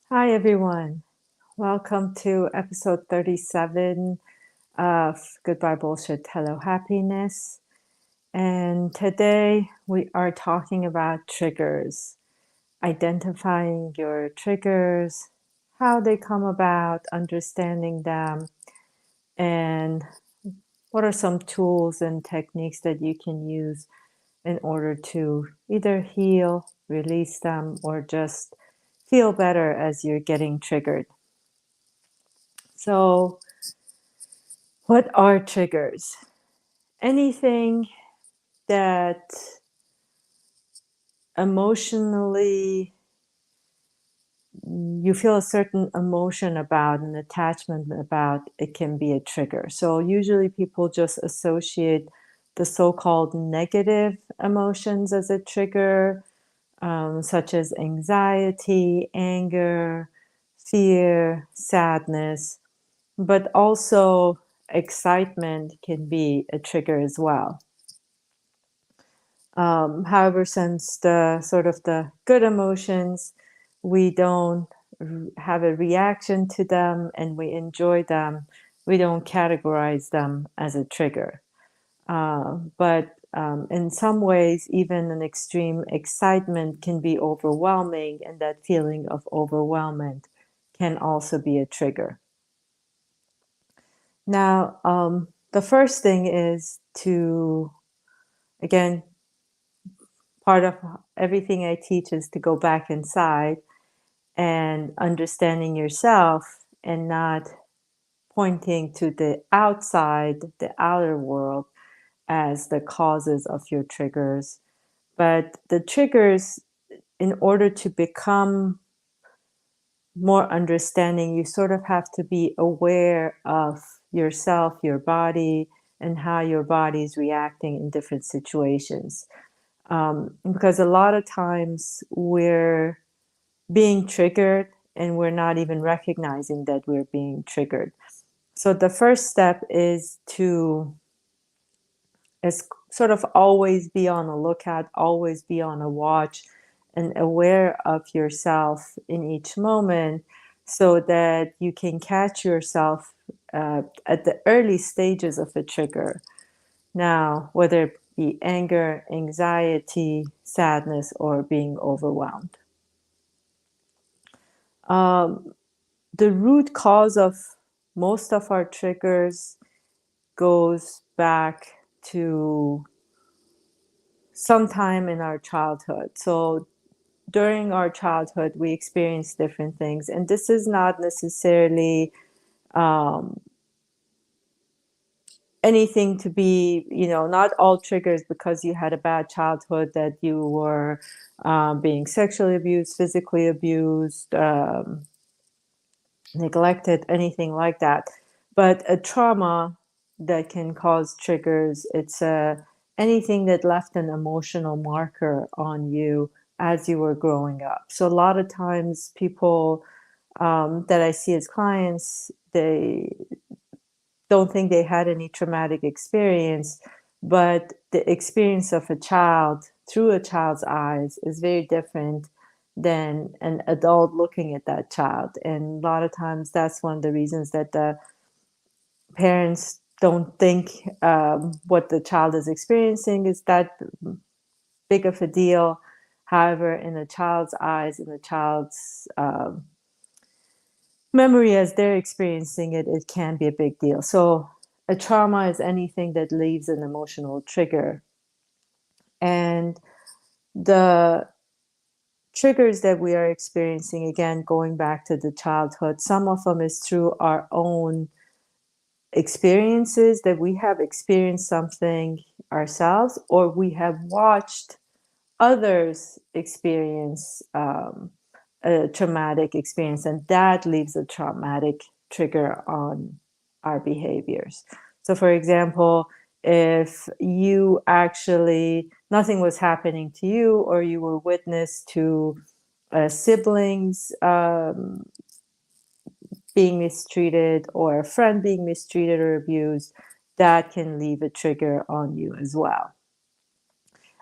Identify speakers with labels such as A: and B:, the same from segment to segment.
A: Hi, everyone. Welcome to episode 37 of Goodbye Bullshit, Hello Happiness. And today we are talking about triggers, identifying your triggers, how they come about, understanding them, and what are some tools and techniques that you can use in order to either heal, release them, or just feel better as you're getting triggered. So, what are triggers? Anything that emotionally you feel a certain emotion about, an attachment about, it can be a trigger. So, usually people just associate the so called negative emotions as a trigger, such as anxiety, anger, fear, sadness, but also excitement can be a trigger as well. However, since the sort of the good emotions, we don't have a reaction to them and we enjoy them, we don't categorize them as a trigger. But in some ways, even an extreme excitement can be overwhelming, and that feeling of overwhelmment can also be a trigger. Now, the first thing is to, again, part of everything I teach is to go back inside and understanding yourself and not pointing to the outside, the outer world, as the causes of your triggers. But the triggers, in order to become more understanding, you sort of have to be aware of yourself, your body, and how your body is reacting in different situations. Because a lot of times we're being triggered and we're not even recognizing that we're being triggered. So the first step is sort of always be on a lookout, always be on a watch and aware of yourself in each moment so that you can catch yourself at the early stages of a trigger. Now, whether it be anger, anxiety, sadness, or being overwhelmed. Um, the root cause of most of our triggers goes back to sometime in our childhood. So during our childhood, we experience different things, and this is not necessarily um, anything to be, not all triggers because you had a bad childhood that you were being sexually abused, physically abused, neglected, anything like that. But a trauma that can cause triggers, it's anything that left an emotional marker on you as you were growing up. So a lot of times people that I see as clients, they don't think they had any traumatic experience, but the experience of a child through a child's eyes is very different than an adult looking at that child. And a lot of times that's one of the reasons that the parents don't think what the child is experiencing is that big of a deal. However, in a child's eyes, in a child's memory as they're experiencing it, it can be a big deal. So a trauma is anything that leaves an emotional trigger. And the triggers that we are experiencing, again, going back to the childhood, some of them is through our own experiences that we have experienced something ourselves, or we have watched others experience a traumatic experience, and that leaves a traumatic trigger on our behaviors. So, for example, if you actually, nothing was happening to you, or you were witness to siblings being mistreated, or a friend being mistreated or abused, that can leave a trigger on you as well.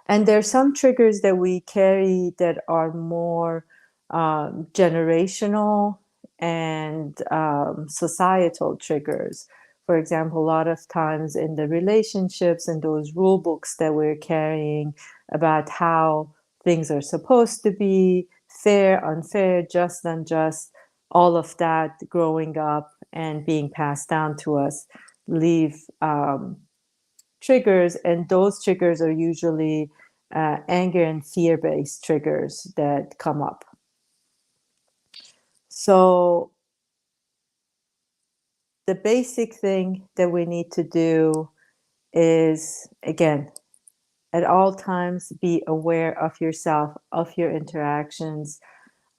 A: And there's some triggers that we carry that are more generational and societal triggers. For example, a lot of times in the relationships and those rule books that we're carrying about how things are supposed to be, fair, unfair, just, unjust, all of that growing up and being passed down to us leave triggers, and those triggers are usually anger and fear-based triggers that come up. So the basic thing that we need to do is, again, at all times, be aware of yourself, of your interactions,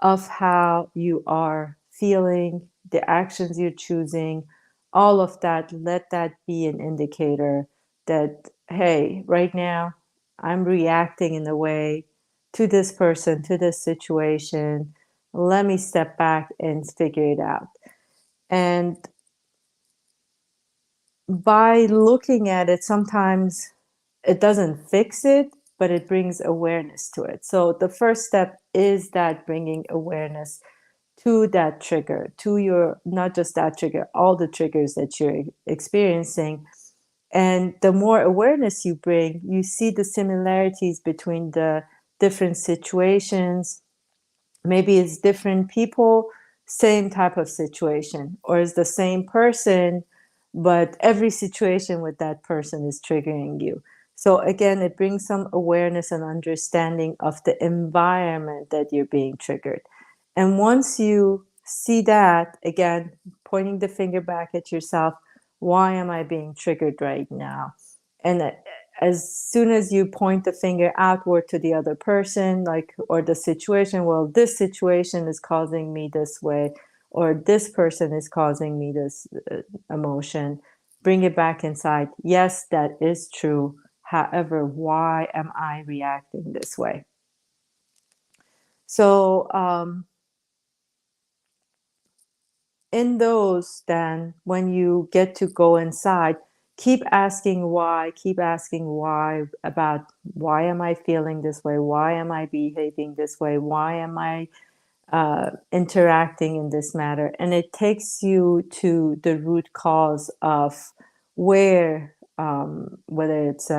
A: of how you are feeling, the actions you're choosing, all of that. Let that be an indicator that, hey, right now I'm reacting in a way to this person, to this situation. Let me step back and figure it out. And by looking at it, sometimes it doesn't fix it, but it brings awareness to it. So the first step is that bringing awareness to that trigger, to your, not just that trigger, all the triggers that you're experiencing. And the more awareness you bring, you see the similarities between the different situations. Maybe it's different people, same type of situation, or it's the same person, but every situation with that person is triggering you. So again, it brings some awareness and understanding of the environment that you're being triggered. And once you see that, again, pointing the finger back at yourself, why am I being triggered right now? And as soon as you point the finger outward to the other person, like, or the situation, well, this situation is causing me this way, or this person is causing me this emotion, bring it back inside. Yes, that is true. However, why am I reacting this way? So, in those, then when you get to go inside, keep asking why about, why am I feeling this way, why am I behaving this way, why am I interacting in this matter. And it takes you to the root cause of where, whether it's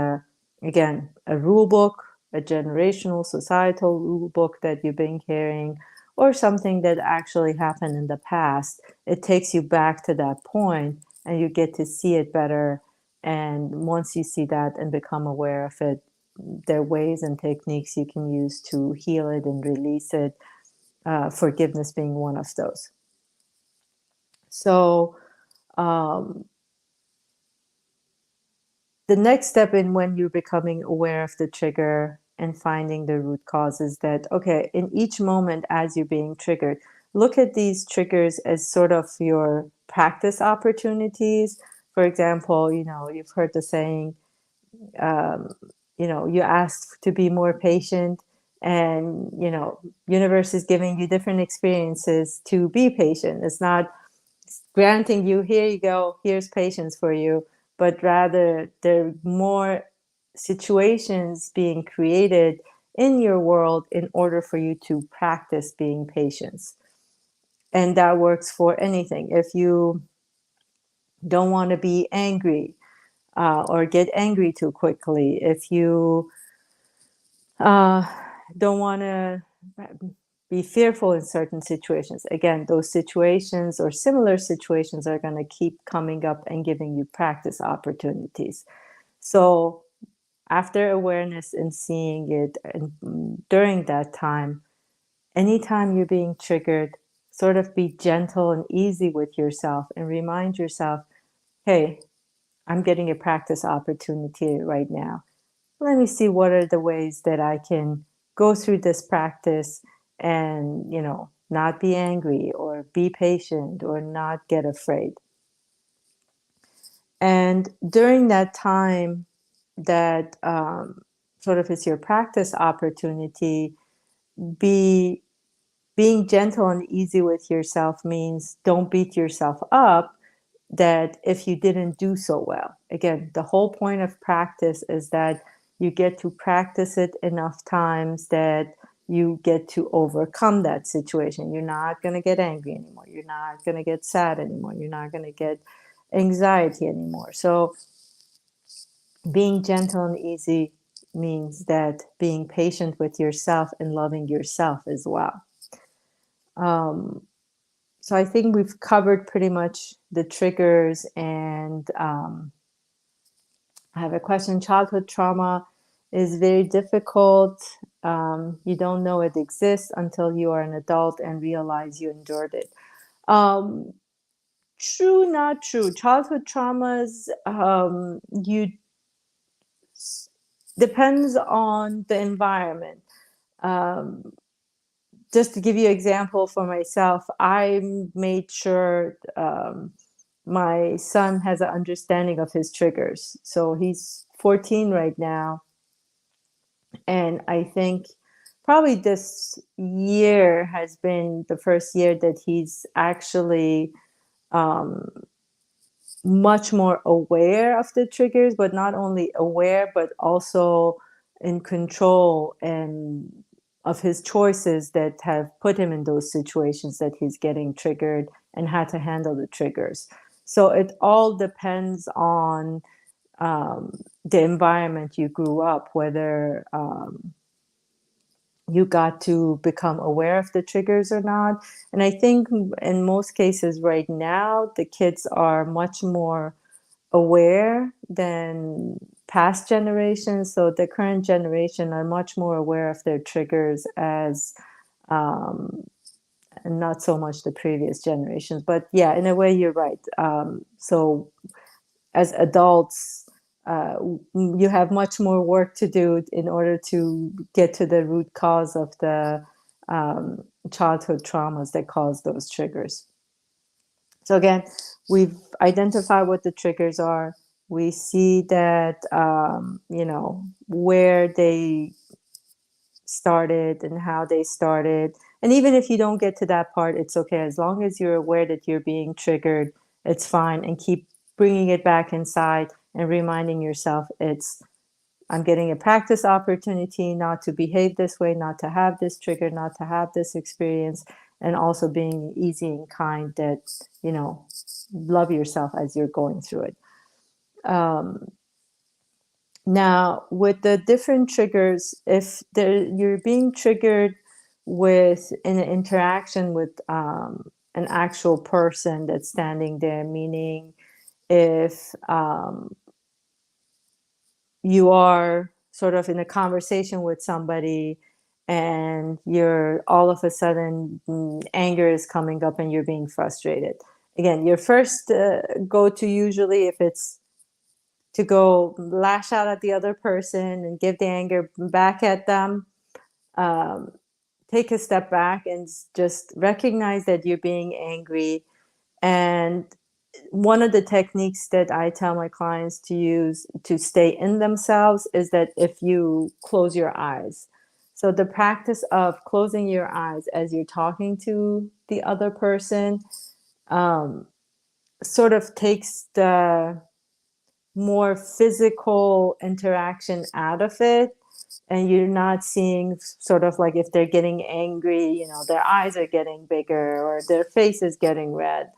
A: again a rule book, a generational societal rule book that you've been carrying, or something that actually happened in the past. It takes you back to that point and you get to see it better. And once you see that and become aware of it, there are ways and techniques you can use to heal it and release it, forgiveness being one of those. So the next step in when you're becoming aware of the trigger and finding the root cause is that, okay, in each moment as you're being triggered, look at these triggers as sort of your practice opportunities. For example, you've heard the saying, you asked to be more patient, and universe is giving you different experiences to be patient. It's not granting you, here you go, here's patience for you, but rather there are more situations being created in your world in order for you to practice being patient. And that works for anything. If you don't want to be angry, or get angry too quickly, if you don't want to be fearful in certain situations, again, those situations or similar situations are going to keep coming up and giving you practice opportunities. So after awareness and seeing it, and during that time, anytime you're being triggered, sort of be gentle and easy with yourself and remind yourself, hey, I'm getting a practice opportunity right now. Let me see what are the ways that I can go through this practice and, not be angry or be patient or not get afraid. And during that time that sort of is your practice opportunity, being gentle and easy with yourself means don't beat yourself up that if you didn't do so well. Again, the whole point of practice is that you get to practice it enough times that you get to overcome that situation. You're not going to get angry anymore. You're not going to get sad anymore. You're not going to get anxiety anymore. So being gentle and easy means that being patient with yourself and loving yourself as well. So I think we've covered pretty much the triggers. And I have a question. Childhood trauma is very difficult. You don't know it exists until you are an adult and realize you endured it. Um, True, not true. Childhood traumas, you depends on the environment. Um, just to give you an example for myself, I made sure my son has an understanding of his triggers. So he's 14 right now. And I think probably this year has been the first year that he's actually um, much more aware of the triggers, but not only aware, but also in control and of his choices that have put him in those situations that he's getting triggered and how to handle the triggers. So it all depends on the environment you grew up, whether you got to become aware of the triggers or not. And I think in most cases right now, the kids are much more aware than past generations. So the current generation are much more aware of their triggers as and not so much the previous generations. But yeah, in a way, you're right. So as adults, you have much more work to do in order to get to the root cause of the childhood traumas that cause those triggers. So again, we've identified what the triggers are. We see that, where they started and how they started. And even if you don't get to that part, it's okay. As long as you're aware that you're being triggered, it's fine. And keep bringing it back inside and reminding yourself I'm getting a practice opportunity not to behave this way, not to have this trigger, not to have this experience, and also being easy and kind that, love yourself as you're going through it. Now, with the different triggers, if you're being triggered with in an interaction with an actual person that's standing there, meaning if you are sort of in a conversation with somebody and you're all of a sudden anger is coming up and you're being frustrated. Again, your first go to usually if it's to go lash out at the other person and give the anger back at them, um, take a step back and just recognize that you're being angry. And one of the techniques that I tell my clients to use to stay in themselves is that if you close your eyes. So the practice of closing your eyes as you're talking to the other person sort of takes the more physical interaction out of it, and you're not seeing sort of like if they're getting angry, their eyes are getting bigger or their face is getting red.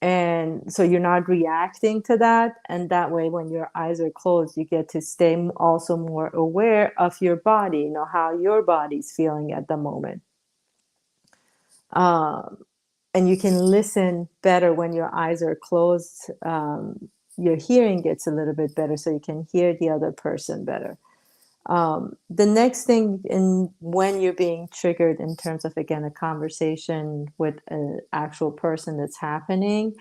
A: And so you're not reacting to that. And that way, when your eyes are closed, you get to stay also more aware of your body, how your body's feeling at the moment. And you can listen better when your eyes are closed. Your hearing gets a little bit better, so you can hear the other person better. The next thing when you're being triggered in terms of, again, a conversation with an actual person that's happening,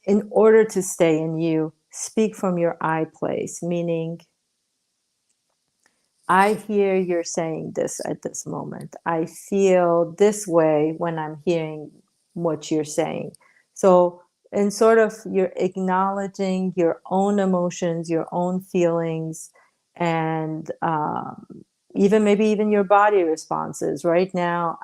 A: in order to stay in you, speak from your I place, meaning I hear you're saying this at this moment. I feel this way when I'm hearing what you're saying. So, and sort of you're acknowledging your own emotions, your own feelings, and maybe even your body responses. Right now,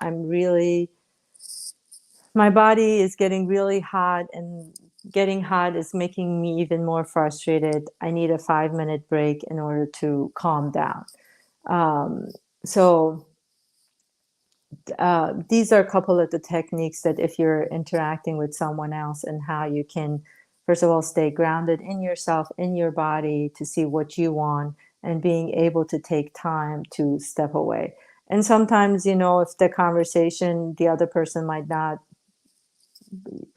A: my body is getting really hot, and getting hot is making me even more frustrated. I need a 5-minute break in order to calm down. Um, so these are a couple of the techniques that if you're interacting with someone else, and how you can, first of all, stay grounded in yourself, in your body, to see what you want, and being able to take time to step away. And sometimes, if the conversation, the other person might not,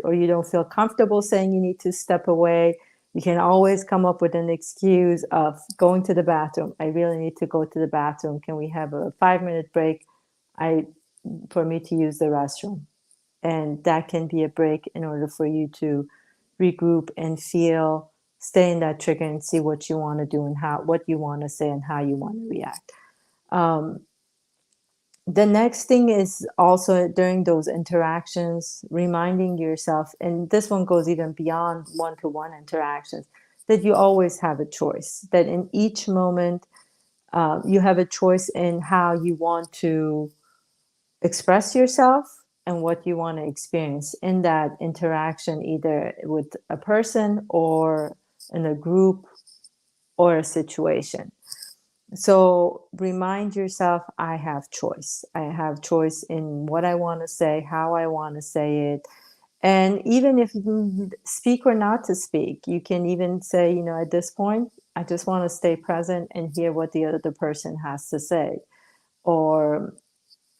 A: or you don't feel comfortable saying you need to step away, you can always come up with an excuse of going to the bathroom. I really need to go to the bathroom. Can we have a 5-minute break? I For me to use the restroom. And that can be a break in order for you to regroup and stay in that trigger and see what you want to do, and what you want to say and how you want to react. Um, the next thing is also, during those interactions, reminding yourself, and this one goes even beyond one-to-one interactions, that you always have a choice, that in each moment you have a choice in how you want to express yourself and what you want to experience in that interaction, either with a person or in a group or a situation. So remind yourself, I have choice. I have choice in what I want to say, how I want to say it. And even if you speak or not to speak, you can even say, at this point, I just want to stay present and hear what the other person has to say. Or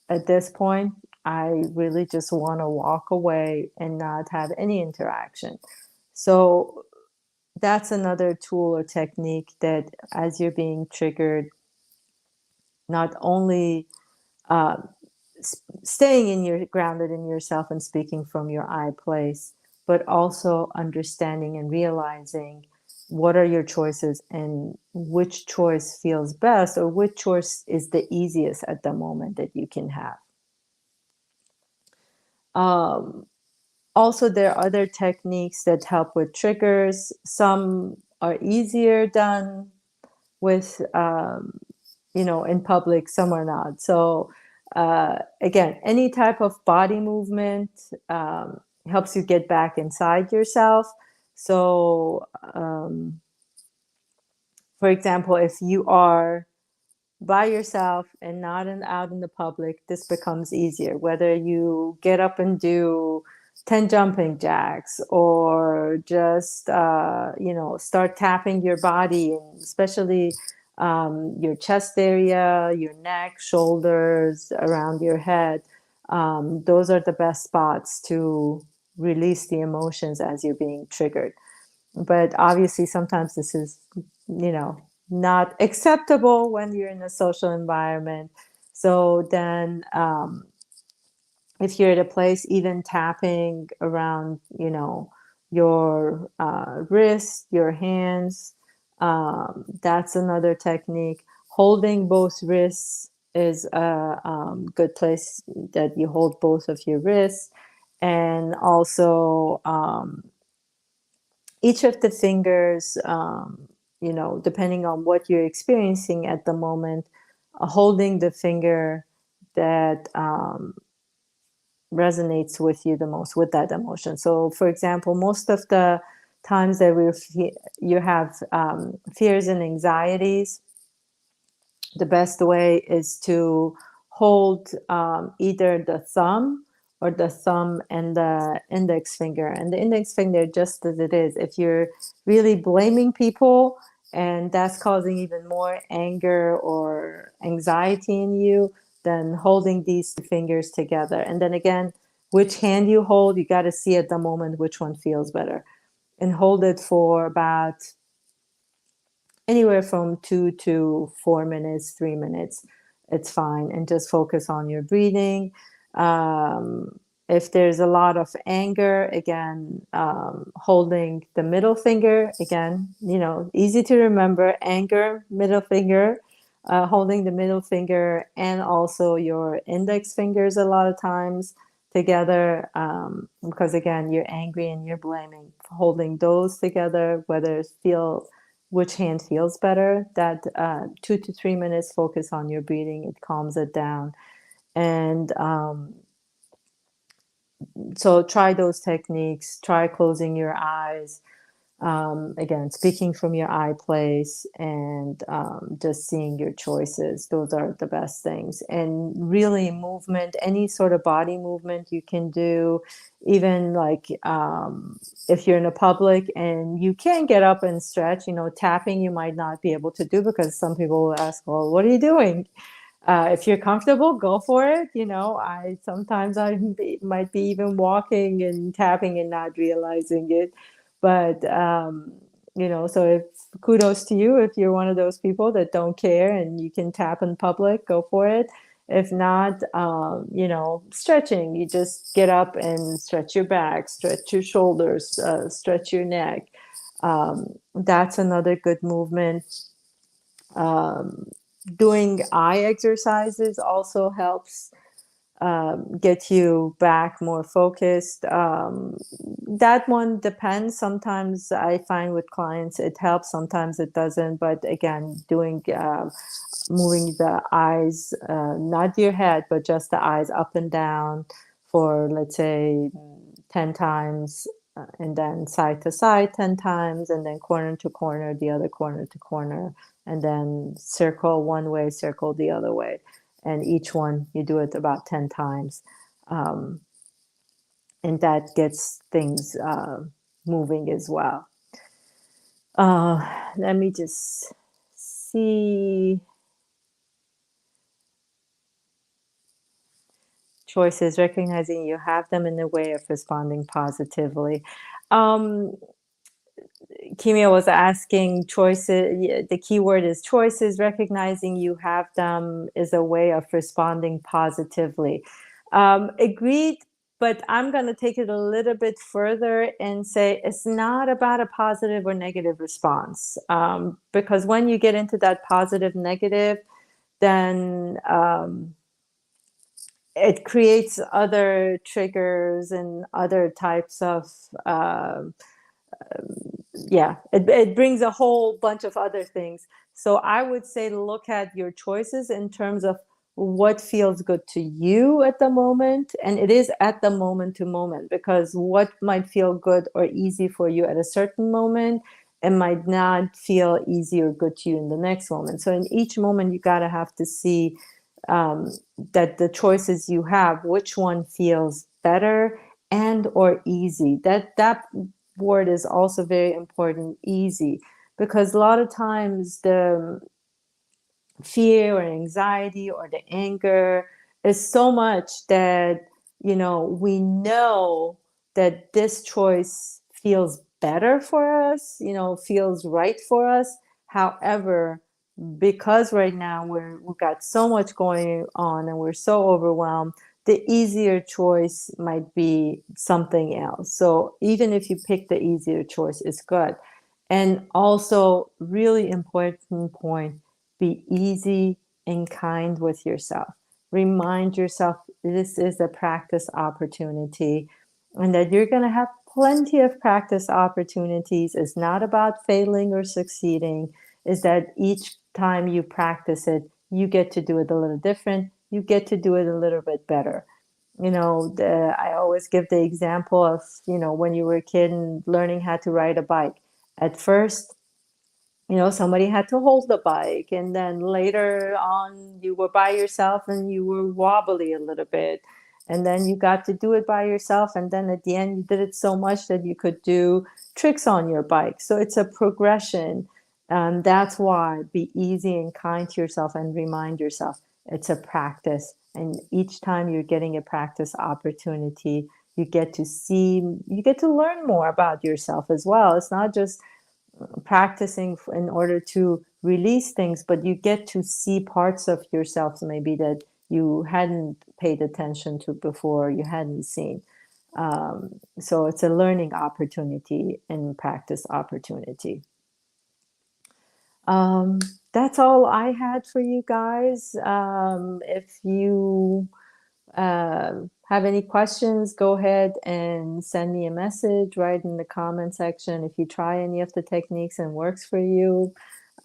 A: at this point, I really just want to walk away and not have any interaction. So that's another tool or technique that, as you're being triggered, not only uh, staying in your grounded in yourself and speaking from your I place, but also understanding and realizing what are your choices and which choice feels best, or which choice is the easiest at the moment that you can have. Um, Also, there are other techniques that help with triggers. Some are easier done with, in public, some are not. So, again, any type of body movement helps you get back inside yourself. So, for example, if you are by yourself and not out in the public, this becomes easier. Whether you get up and do 10 jumping jacks, or just, start tapping your body, and especially your chest area, your neck, shoulders, around your head. Those are the best spots to release the emotions as you're being triggered. But obviously, sometimes this is, not acceptable when you're in a social environment. So then, if you're at a place, even tapping around, your wrist, your hands, that's another technique. Holding both wrists is a good place, that you hold both of your wrists. And also, each of the fingers, depending on what you're experiencing at the moment, holding the finger that resonates with you the most, with that emotion. So, for example, most of the times that you have fears and anxieties, the best way is to hold either the thumb, or the thumb and the index finger. And the index finger, just as it is, if you're really blaming people and that's causing even more anger or anxiety in you, then holding these two fingers together. And then again, which hand you hold, you got to see at the moment which one feels better. And hold it for about anywhere from 2 to 4 minutes, 3 minutes. It's fine. And just focus on your breathing. If there's a lot of anger, again, holding the middle finger, again, easy to remember: anger, middle finger, holding the middle finger and also your index fingers a lot of times together, because again, you're angry and you're blaming. Holding those together, whether it feel which hand feels better, that 2 to 3 minutes, focus on your breathing, it calms it down. And so try those techniques, try closing your eyes, Again, speaking from your I place and just seeing your choices. Those are the best things. And really, movement, any sort of body movement you can do, even like if you're in a public and you can't get up and stretch, tapping you might not be able to do because some people will ask, well, what are you doing? If you're comfortable, go for it. I sometimes might be even walking and tapping and not realizing it. But so if kudos to you if you're one of those people that don't care and you can tap in public, go for it. If not, stretching. You just get up and stretch your back, stretch your shoulders, stretch your neck. That's another good movement. Um, Doing eye exercises also helps get you back more focused. That one depends. Sometimes I find with clients it helps, sometimes it doesn't. But again, doing moving the eyes, not your head, but just the eyes up and down for, let's say, 10 times, and then side to side 10 times, and then corner to corner, the other corner to corner, and then circle one way, circle the other way. And each one you do it about 10 times. Um, and that gets things moving as well. Let me just see. Choices, recognizing you have them in the way of responding positively. Um, Kimia was asking choices. The key word is choices. Recognizing you have them is a way of responding positively. Agreed, but I'm going to take it a little bit further and say it's not about a positive or negative response. Because when you get into that positive, negative, then it creates other triggers and other types of yeah, it brings a whole bunch of other things. So I would say look at your choices in terms of what feels good to you at the moment. And it is at the moment to moment, because what might feel good or easy for you at a certain moment, it might not feel easy or good to you in the next moment. So in each moment, you got to have to see that the choices you have, which one feels better and or easy. That word is also very important, easy, because a lot of times the fear or anxiety or the anger is so much that we know that this choice feels better for us, feels right for us. However, because right now we've got so much going on and we're so overwhelmed, the easier choice might be something else. So even if you pick the easier choice, it's good. And also, really important point, be easy and kind with yourself. Remind yourself this is a practice opportunity and that you're going to have plenty of practice opportunities. It's not about failing or succeeding. Is that each time you practice it, you get to do it a little different. You get to do it a little bit better. I always give the example of, when you were a kid and learning how to ride a bike. At first, somebody had to hold the bike, and then later on you were by yourself and you were wobbly a little bit, and then you got to do it by yourself, and then at the end you did it so much that you could do tricks on your bike. So it's a progression. That's why be easy and kind to yourself and remind yourself it's a practice, and each time you're getting a practice opportunity, you get to learn more about yourself as well. It's not just practicing in order to release things, but you get to see parts of yourself maybe that you hadn't paid attention to before, you hadn't seen. So it's a learning opportunity and practice opportunity. Um, that's all I had for you guys. If you have any questions, go ahead and send me a message, write in the comment section. If you try any of the techniques and works for you,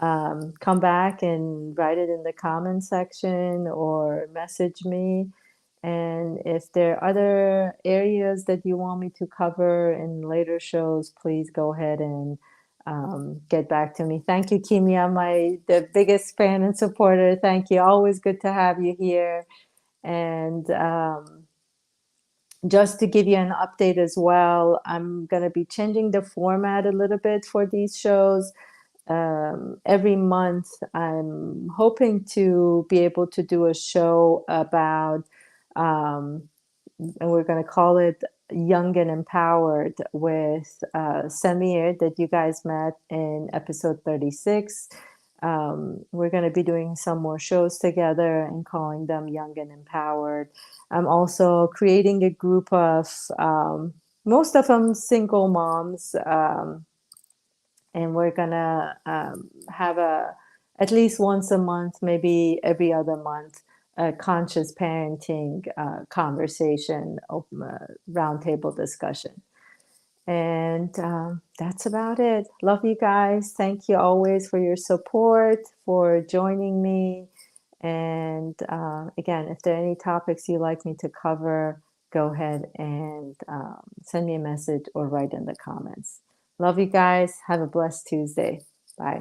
A: come back and write it in the comment section or message me. And if there are other areas that you want me to cover in later shows, please go ahead and get back to me. Thank you, Kimia, the biggest fan and supporter. Thank you. Always good to have you here. And just to give you an update as well, I'm going to be changing the format a little bit for these shows. Every month, I'm hoping to be able to do a show about, and we're going to call it Young and Empowered with Samir that you guys met in episode 36. We're going to be doing some more shows together and calling them Young and Empowered. I'm also creating a group of most of them single moms, and we're gonna have at least once a month, maybe every other month, a conscious parenting conversation, roundtable discussion. And that's about it. Love you guys. Thank you always for your support, for joining me. And again, if there are any topics you'd like me to cover, go ahead and send me a message or write in the comments. Love you guys. Have a blessed Tuesday. Bye.